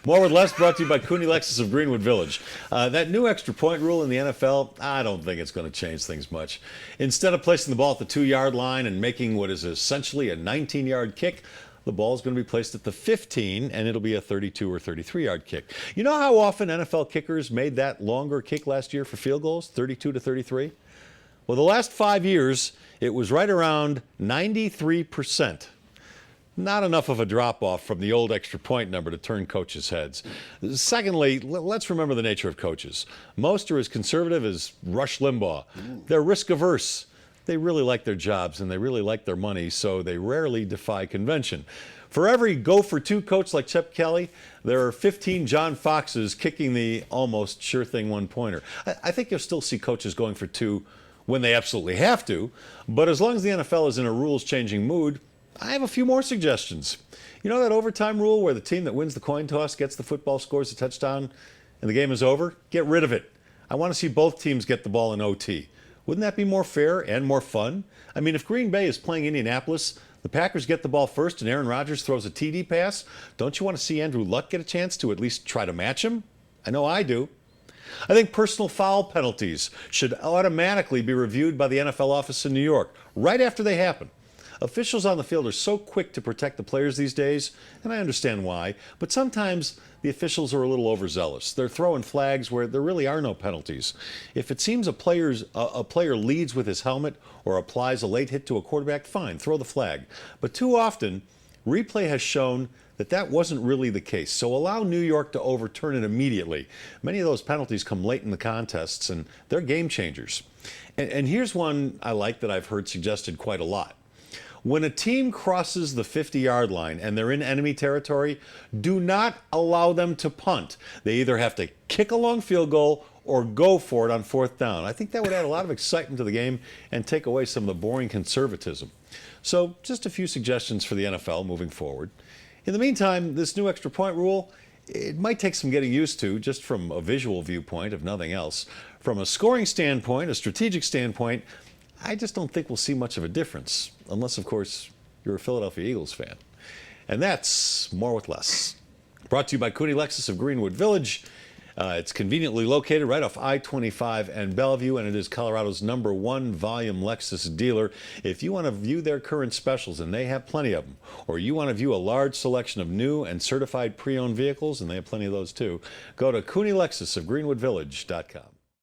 More with Less brought to you by Cooney Lexus of Greenwood Village. That new extra point rule in the NFL, I don't think it's going to change things much. Instead of placing the ball at the 2-yard line and making what is essentially a 19-yard kick, the ball is going to be placed at the 15, and it'll be a 32 or 33-yard kick. You know how often NFL kickers made that longer kick last year for field goals, 32 to 33? Well, the last 5 years, it was right around 93%. Not enough of a drop-off from the old extra point number to turn coaches' heads. Secondly, let's remember the nature of coaches. Most are as conservative as Rush Limbaugh. They're risk-averse. They really like their jobs and they really like their money, so they rarely defy convention. For every go-for-two coach like Chip Kelly, there are 15 John Foxes kicking the almost sure-thing one-pointer. I think you'll still see coaches going for two when they absolutely have to, but as long as the NFL is in a rules-changing mood, I have a few more suggestions. You know that overtime rule where the team that wins the coin toss gets the football, scores a touchdown, and the game is over? Get rid of it. I want to see both teams get the ball in OT. Wouldn't that be more fair and more fun? I mean, if Green Bay is playing Indianapolis, the Packers get the ball first and Aaron Rodgers throws a TD pass, don't you want to see Andrew Luck get a chance to at least try to match him? I know I do. I think personal foul penalties should automatically be reviewed by the NFL office in New York right after they happen. Officials on the field are so quick to protect the players these days, and I understand why, but sometimes the officials are a little overzealous. They're throwing flags where there really are no penalties. If it seems a player leads with his helmet or applies a late hit to a quarterback, fine, throw the flag. But too often, replay has shown that that wasn't really the case. So allow New York to overturn it immediately. Many of those penalties come late in the contests, and they're game changers. And here's one I like that I've heard suggested quite a lot. When a team crosses the 50-yard line and they're in enemy territory, do not allow them to punt. They either have to kick a long field goal or go for it on 4th down. I think that would add a lot of excitement to the game and take away some of the boring conservatism. So just a few suggestions for the NFL moving forward. In the meantime, this new extra point rule, it might take some getting used to just from a visual viewpoint, if nothing else. From a scoring standpoint, a strategic standpoint, I just don't think we'll see much of a difference, unless, of course, you're a Philadelphia Eagles fan. And that's More with Less. Brought to you by Cooney Lexus of Greenwood Village. It's conveniently located right off I-25 and Bellevue, and it is Colorado's #1 volume Lexus dealer. If you want to view their current specials, and they have plenty of them, or you want to view a large selection of new and certified pre-owned vehicles, and they have plenty of those too, go to CooneyLexusofGreenwoodVillage.com.